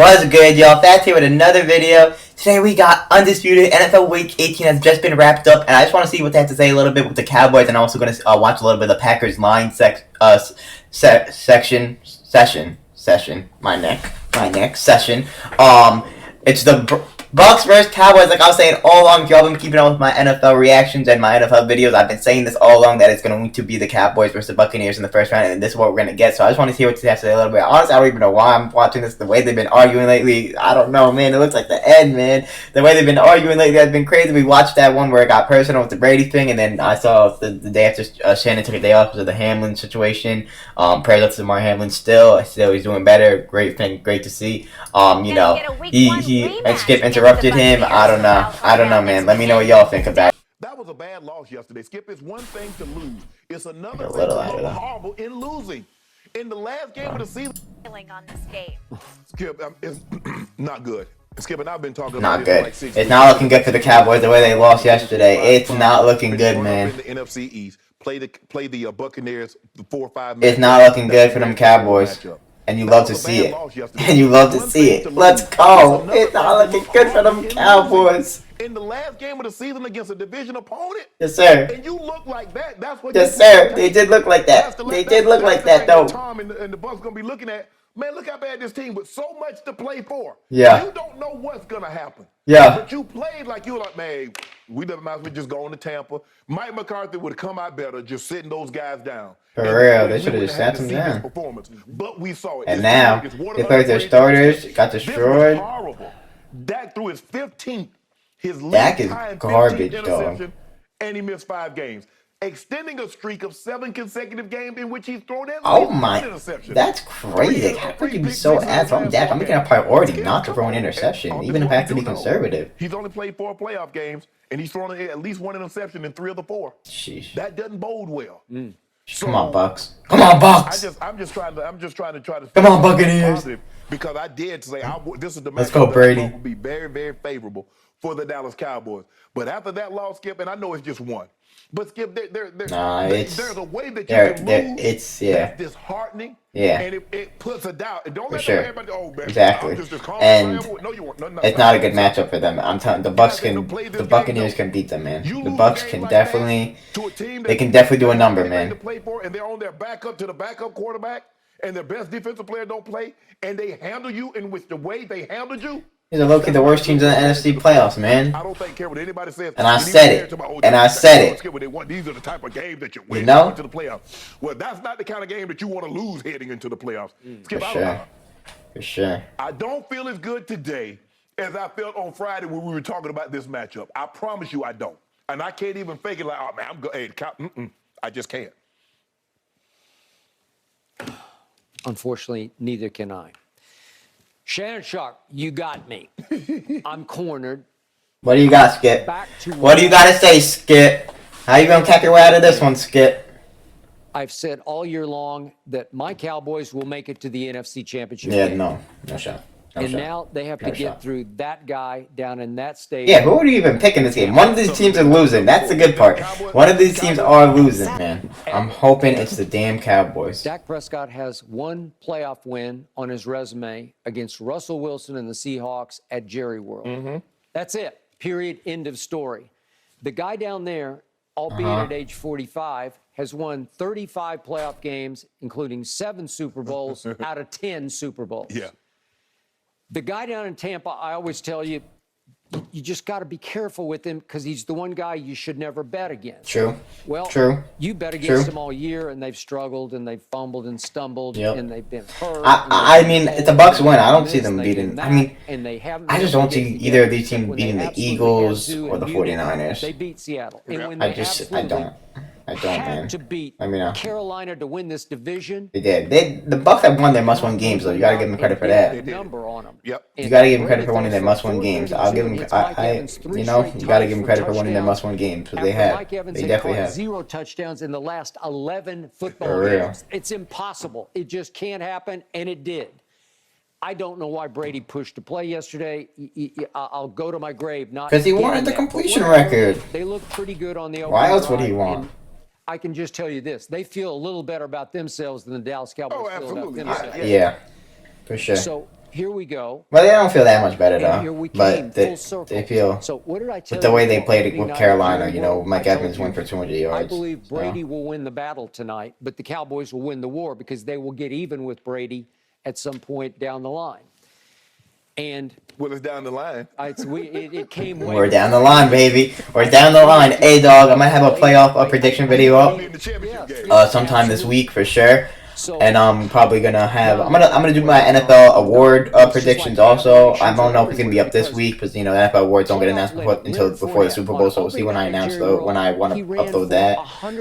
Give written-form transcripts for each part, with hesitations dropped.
What's good, y'all? Fats here with another video. Today we got Undisputed. NFL Week 18 has just been wrapped up, and I just want to see what they have to say a little bit with the Cowboys, and I'm also going to watch a little bit of the Packers line session. It's the Bucks versus Cowboys. Like I was saying all along, if y'all been keeping up with my NFL reactions and my NFL videos, I've been saying this all along that it's going to be the Cowboys versus the Buccaneers in the first round, and this is what we're going to get. So I just want to hear what you have to say a little bit. Honestly, I don't even know why I'm watching this. The way they've been arguing lately, I don't know, man. It looks like the end, man. The way they've been arguing lately has been crazy. We watched that one where it got personal with the Brady thing, and then I saw the day after Shannon took a day off because of the Hamlin situation. Prayers up to Mar Hamlin still he's doing better. Great thing, great to see. He Skip interrupted him. I don't know, man. Let me know what y'all think about it. That was a bad loss yesterday. Skip, it's one thing to lose. It's another thing to look horrible in losing. In the last game of the season. On this game. Skip, it's not good. Skip and I've been talking about it good. Like 6 it's not looking good for the Cowboys the way they lost yesterday. It's not looking good, man. In the NFC East, play the Buccaneers 4 or 5 minutes. It's not looking good for them Cowboys. And you love to see it. And you love to see it. Let's go. It's not looking good for them Cowboys. In the last game of the season against a division opponent. Yes, sir. And you look like that. That's what. Yes, sir. They did look like that. They did look like that, though. Tom and the Bucs gonna be looking at. Man, look how bad this team with so much to play for. Yeah. You don't know what's gonna happen. Yeah. But you played like you were like, man, we never might as well just go on to Tampa. Mike McCarthy would have come out better just sitting those guys down. For real, they should have just sat them down. But we saw it. And now, they played their starters, got destroyed. Horrible. Dak threw his 15th, his Dak is garbage, dog. And he missed 5 games. Extending a streak of 7 consecutive games in which he's thrown at least one interception. That's crazy. How could you be so ass on Dak? I'm making a priority not to throw an interception, even if I have to be conservative. He's only played 4 playoff games, and he's thrown at least 1 interception in 3 of the 4. Sheesh. That doesn't bode well. So, come on, Bucks. Come on, Bucks. I'm just trying to. Come on, Buccaneers. Because I did say this is the match. Let's go, Brady. Would be very, very favorable for the Dallas Cowboys. But after that loss, Skip, and I know it's just one. But Skip, there's a way that you can lose. It's that's disheartening. Yeah. And it puts a doubt. And don't let everybody. Oh man. Exactly. And no, you weren't. It's not a good matchup for them. I'm telling the Buccaneers can beat them, man. The Bucks can definitely. They can definitely do a number, man. And they're on their backup to the backup quarterback, and their best defensive player don't play, and they handle you in which the way they handled you. These are low-key the worst teams in the NFC playoffs, man. I don't care what anybody says. And I said it. And I said it. These are the type of games that you win into the playoffs. Well, that's not the kind of game that you want to lose heading into the playoffs. For sure. For sure. I don't feel as good today as I felt on Friday when we were talking about this matchup. I promise you I don't. And I can't even fake it like, oh, man, I'm good. Hey, I just can't. Unfortunately, neither can I. Shannon Sharp, you got me. I'm cornered. What do you got, Skip? What do you got to say, Skip? How you going to cap your way out of this one, Skip? I've said all year long that my Cowboys will make it to the NFC Championship game. No shot. Now they have to get through that guy down in that stage. Yeah, who are you even picking this game? One of these teams are losing. That's the good part. One of these teams are losing, man. I'm hoping it's the damn Cowboys. Dak Prescott has 1 playoff win on his resume against Russell Wilson and the Seahawks at Jerry World. That's it. Period. End of story. The guy down there, albeit at age 45, has won 35 playoff games, including 7 Super Bowls out of 10 Super Bowls. Yeah. The guy down in Tampa, I always tell you, you just got to be careful with him because he's the one guy you should never bet against. True. Well, you bet against them all year, and they've struggled, and they've fumbled and stumbled, and they've been hurt. I mean, it's a Bucks win. I don't see them beating. I mean, I just don't see either of these teams beating the Eagles or the 49ers. They beat Seattle. And when I don't. I don't, man. To beat Carolina to win this division. They did. The Bucks have won their must-win games, though. You got to give them credit for that. Number on them. Yep. You got to give them credit for winning their must-win games. I'll give them. You got to give them credit for winning their must-win games. Because they have. They definitely have. 0 touchdowns in the last 11 football games. It's impossible. It just can't happen, and it did. I don't know why Brady pushed to play yesterday. I'll go to my grave not because he wanted the completion record. They look pretty good on the. Why else would he want? I can just tell you this: they feel a little better about themselves than the Dallas Cowboys. Oh, absolutely. Yeah, for sure. So here we go. Well, they don't feel that much better And here though. we came, But full they circle. feel So what did I tell with the you way they before played it opening with night at Carolina. Jerry You know, World? Mike I told Evans you, went for 200 I yards. believe So. Brady will win the battle tonight, but the Cowboys will win the war because they will get even with Brady at some point down the line. And Well, it's down the line. it came way We're down the before. line, baby. We're down the line. Hey, dog, I might have a playoff prediction video I'll be in up the championship game. sometime this week for sure. So, And I'm probably gonna have. I'm gonna do my NFL award predictions also. I don't know if it's gonna be up this week because you know the NFL awards don't get announced until before the Super Bowl. So we'll see when I announce when I want to upload that.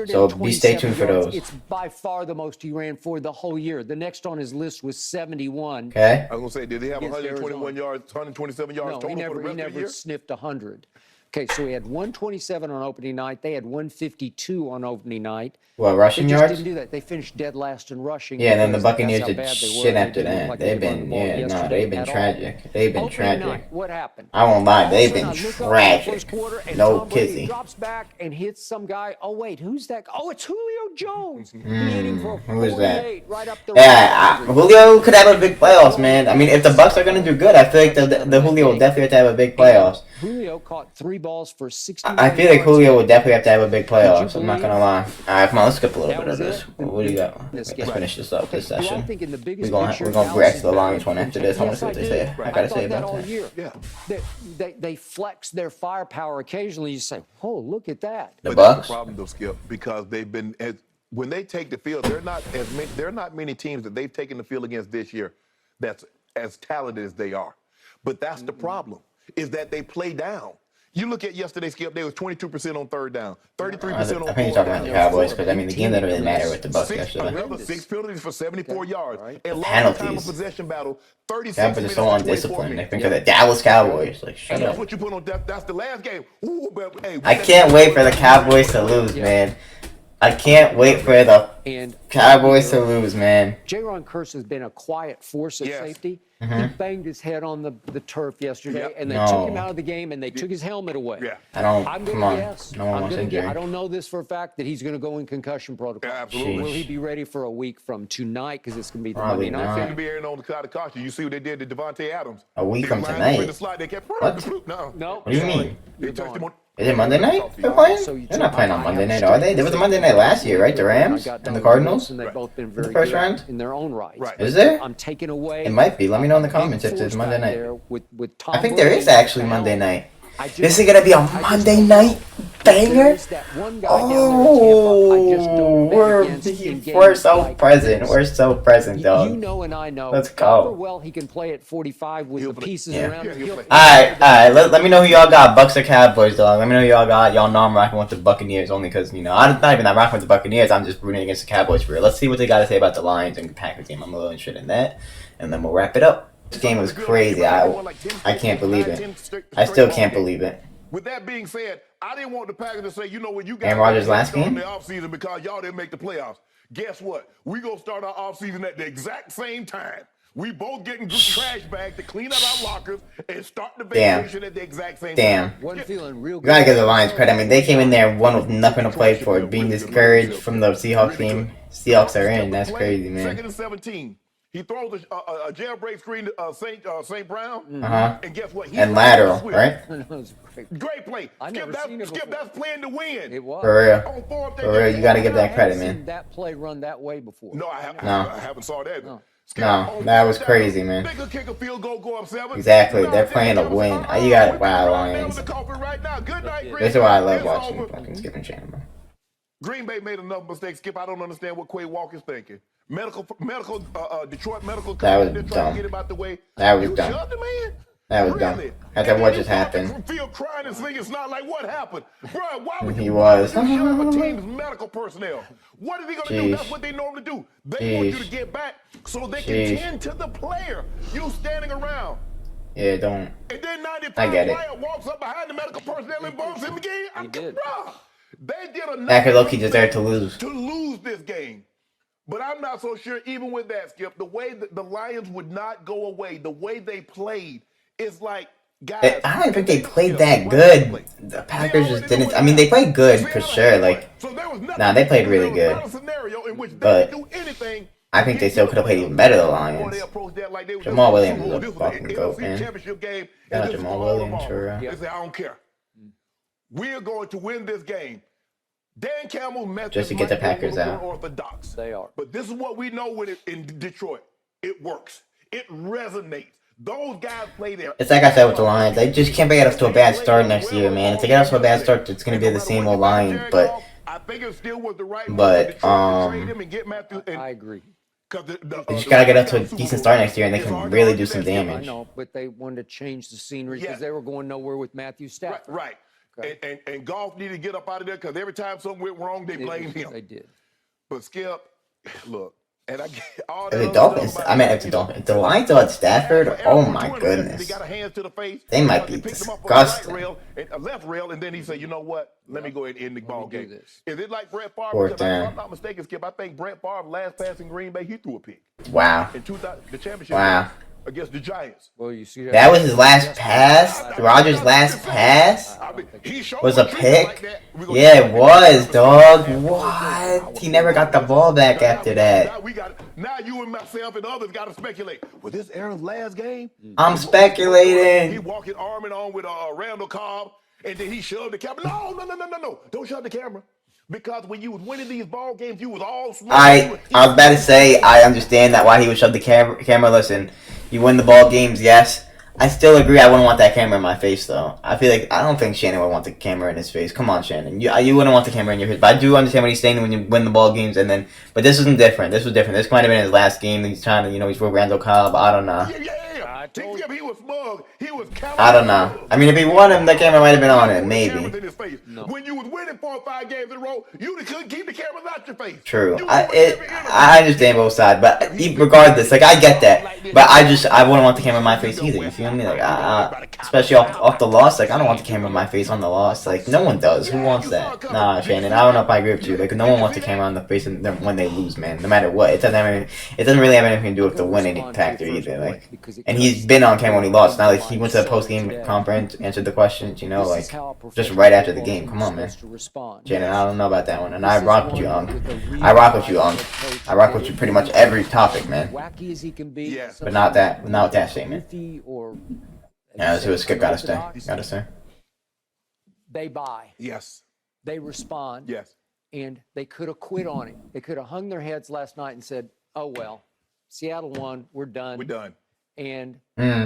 So be stay tuned for those. It's by far the most he ran for the whole year. The next on his list was 71. Okay. I was gonna say, did he have Against 121 Arizona. yards, 127 yards No, total he for the rest of the never year? sniffed 100. Okay, so he had 127 on opening night. They had 152 on opening night. What, They rushing just yards? didn't do that. They finished dead last in rushing. Yeah, and then the because that's Buccaneers how did bad they were. shit They after didn't look that. like They've they run the been, ball yeah, no, yesterday they've been at all. tragic. They've been Opening tragic. night, what happened? I won't lie, All they've of a been sudden, I look up in the tragic. first quarter, and No Tom Brady kissing. drops back and hits some guy. Oh, wait, who's that? Oh, it's Julio Jones. He hit him for Who is that? 48 right up the Yeah, boundary. Julio could have a big playoffs, man. I mean, if the Bucks are gonna do good, I feel like the Julio will definitely have to have a big playoffs. Julio caught 3 balls for 60. I feel like Julio would definitely have to have a big playoffs. I'm not gonna lie. All right, come on, let's skip a little That bit of was this. it? What do you got? This Let's game. finish this up. This Do I session. think in the biggest We're picture, gonna Dallas react is to the better Lions one than after this. I want to Yes, see what they do. say. I gotta thought say that about all that. year. Yeah. They flex their firepower occasionally. You say, "Oh, look at that." The But that's Bucks. the problem, though, Skip, because they've been when they take the field, there are not many teams that they've taken the field against this year that's as talented as they are. But that's the problem, is that they play down. You look at yesterday, Skip, they was 22% on third down, 33% on I think you're fourth talking about the down. Cowboys because I mean the game didn't really matter with the Bucks yesterday. Another 6 penalties for 74 yards. Right. And long time of Penalties. possession battle, 36 Cowboys are minutes so to 24 undisciplined. They minutes. think of the Dallas Cowboys. Like, shut And that's up. what you put on that's the last game. Ooh, but, hey, I can't wait for the Cowboys to lose, man. I can't wait for the And Cowboys to lose, man. Jaron Curse has been a quiet force of Yes. safety. He banged his head on the turf yesterday, Yep. and they No. took him out of the game, and they took his helmet away. Yeah. I don't. I'm Come going on. to guess. No one I'm wants gonna injury. guess. I don't know this for a fact that he's going to go in concussion protocol. Yeah, absolutely. Will he be ready for a week from tonight? Because it's going to be the Probably Monday night. not. Seem to be erring on the side of caution. You see what they did to Devontae Adams. A week from Lined up in the tonight. slot, they kept What? No. No. What do you mean? They touched him on. Is it Monday night they're playing? So you They're not took- playing on I Monday have night, are they? There was a Monday night last year, right? The Rams I got and the Donovan Cardinals? Wilson. They've both been the very first good round? in their own right. Right. Is there? I'm taking away. It might be. Let me know in the big comments if force there's Monday back night. there with Tom I think there Brady is actually and Monday Allen. night. I just- This is gonna be a I just Monday don't night know. banger. There's that one guy down there in Tampa. I just don't bet against in games we're so like present. this. We're so present, You dog. know, and I know. Let's go. However well he can play at 45 with He'll the play- pieces Yeah. around Yeah, him. he'll play. Alright. Let me know who y'all got. Bucks or Cowboys, dog. Let me know who y'all got. Y'all know I'm rocking with the Buccaneers only because, you know, I'm not even that rocking with the Buccaneers. I'm just rooting against the Cowboys for real. Let's see what they got to say about the Lions and the Packers game. I'm a little interested in that. And then we'll wrap it up. This game was crazy. I can't believe it. I still can't believe it. With that being said, I didn't want the Packers to say, you know what, you guys Aaron Rodgers last started game? the offseason because y'all didn't make the playoffs. Guess what? We gonna start our offseason at the exact same time. We both getting good trash bags to clean out our lockers and start the Damn. vacation at the exact same Damn. time. Wasn't feeling real You good. gotta give the Lions credit. I mean, they came in there one with nothing to play for, being discouraged from the Seahawks team. Seahawks are in. That's crazy, man. Second and 17. He throws a jailbreak screen to St. Brown. Uh-huh. And guess what? He And runs lateral, the switch. right? That was great. Great play. I've Skip, never seen it Skip, before. that's playing to win. It was. For real. On fourth, they For real, just- you gotta give that I credit, haven't seen man. that play run that way before. No, No. I haven't saw that. Skip, No, on that was fourth crazy, down, man. They could kick a field goal, go up 7. Exactly, No, they're they playing to give us win. a- You got we wow, can run down Lions. the culprit right now. Good night, Green This is why I Bay. love It's watching over. fucking Skip and Shannon, bro. Green Bay made enough mistakes. Skip, I don't understand what Quay Walker's thinking. Detroit medical. That was they're trying dumb. to get him out the way. That was You dumb. shoved the man? That was dumb. Really? I thought And what then just you walk happened. the field crying and singing. It's not like what happened, bro. Why would He you? was. Why would you shove a team's medical personnel? What is he gonna do? Jeez. That's what they normally do. They want you Jeez. to get back so they Jeez. can tend to the player. You standing around. Yeah, don't. And then 95 I get it. player walks up behind the medical personnel and bumps him again. He did. Bro, they did enough Packers low-key deserved to lose. this game. But I'm not so sure, even with that, Skip, the way that the Lions would not go away, the way they played, is like, guys. I don't think they played that good. The Packers just didn't. I mean, they played good for sure. Like, So there was nothing nah, they played really there was good. not a scenario in which they But- could do anything I think they still could have played even better, the Lions. They approached that like they were Jamal just Williams is a this was fucking an goat, NFC man. championship game. Shout out And this is Jamal all Williams of for real. They say, I don't care. We're going to win this game. Dan Campbell's message Just to get the Packers out. Orthodox. They are. But this is what we know when in Detroit. It works. It resonates. Those guys play there. It's like I said with the Lions. They just can't get us to a bad start next year, man. If they get us to a bad start, it's going to be the same old Lions. But I think it still was the right I agree. they just got to get up to a decent start next year, and they can really do some I damage. know, but they wanted to change the scenery because they were going nowhere with Matthew Stafford. Right. Okay. And Goff needed to get up out of there because every time something went wrong, they blamed him. They did. But Skip, look, and I get all The Dolphins, I mean, if the Dolphins, the Lions still had Stafford, oh my goodness. They got a hands to the face. They might be disgusting. Left rail, and then he said, you know what? Let me go ahead and end the ball game. Is it like Brett Favre? Fourth Because down. if I'm not mistaken, Skip, I think Brett Favre last pass in Green Bay, he threw a pick. Wow. In the championship Wow. against the Giants. Well, you see That was his last pass? Rodgers' last pass? Was a pick? Yeah, it was, dog. What? He never got the ball back after that. Now you and myself and others got to speculate. Was this Aaron's last game? I'm He speculating. walking arm in arm with Randall Cobb, and then he shoved the camera. No. Don't shove the camera. Because when you was winning these ball games, you was all smart. I was about to say, I understand that why he would shove the camera. Listen, you win the ball games, yes. I still agree. I wouldn't want that camera in my face, though. I don't think Shannon would want the camera in his face. Come on, Shannon. You wouldn't want the camera in your face. But I do understand what he's saying when you win the ball games, and then. But this isn't different. This was different. This might have been his last game. He's trying to, he's with Randall Cobb. I don't know. He was smug. He was I don't know. I mean, if he won him, the camera might have been on it, maybe. No. When you was winning 4 or 5 games in a row, you couldn't keep the cameras out your face. True. I understand both sides, but regardless, like, I get that. But I wouldn't want the camera in my face either. You feel me? Like, especially off the loss. Like, I don't want the camera in my face on the loss. Like, no one does. Who wants that? Nah, Shannon. I don't know if I agree with you. Like, no one wants the camera on the face when they lose, man. No matter what. It doesn't really have anything to do with the winning factor either. Like, and he's been on camera when he lost. Now, like, he went to the post-game conference, answered the questions. Like, just right after the game. Come on, man. Shannon, I don't know about that one. And I rock with you, I rock with you, I rock with you pretty much every topic, man. Wacky as he can be. Yes. But not with that statement. Or Yeah, that's what Skip gotta say. they buy. Yes. They respond. Yes. And they could have quit on it. They could have hung their heads last night and said, oh, well, Seattle won. We're done. We're done. And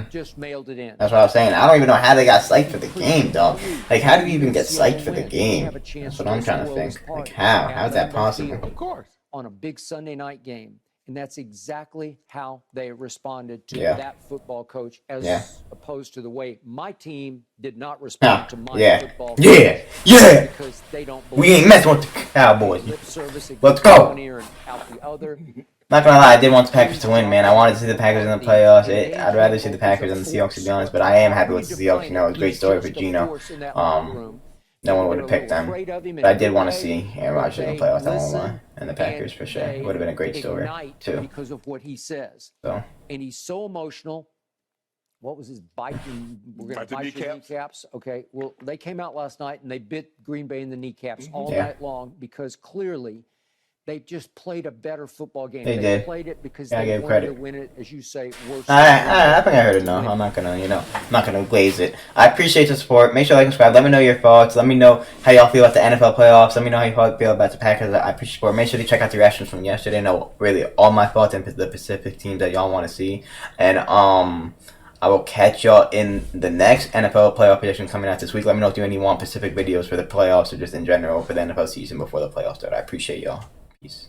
just mailed it in. That's what I was saying. I don't even know how they got psyched for the game, dog. Like, how do you even get psyched for the game? That's what I'm trying to think. Like, how? How is that possible? Of course. On a big Sunday night game. And that's exactly how they responded to Yeah. that football coach, as Yeah. opposed to the way my team did not respond to my Yeah. football Yeah. Yeah. because they don't We ain't messing with the Cowboys. lip service. Let's go. One ear and out the other. Not gonna lie, I did want the Packers to win, man. I wanted to see the Packers in the playoffs. I'd rather see the Packers than the Seahawks, to be honest. But I am happy with the Seahawks. It was a great story for Geno. No one would have picked them. But I did want to see Aaron Rodgers in the playoffs. I won't lie. And the Packers, for sure. It would have been a great story, too. Because of what he says. So. And he's so emotional. What was his bite? We're going to bite your kneecaps. Okay. Well, they came out last night and they bit Green Bay in the kneecaps all night long because clearly they just played a better football game. They did. Played it because Yeah, I they gave wanted to credit. win it, as you say. I think I heard it. No, I'm not gonna, I'm not gonna glaze it. I appreciate the support. Make sure to like and subscribe. Let me know your thoughts. Let me know how y'all feel about the NFL playoffs. Let me know how you feel about the Packers. I appreciate support. Make sure to check out the reactions from yesterday. Know really all my thoughts and the Pacific teams that y'all want to see. And I will catch y'all in the next NFL playoff prediction coming out this week. Let me know if you want Pacific videos for the playoffs or just in general for the NFL season before the playoffs start. I appreciate y'all. Peace.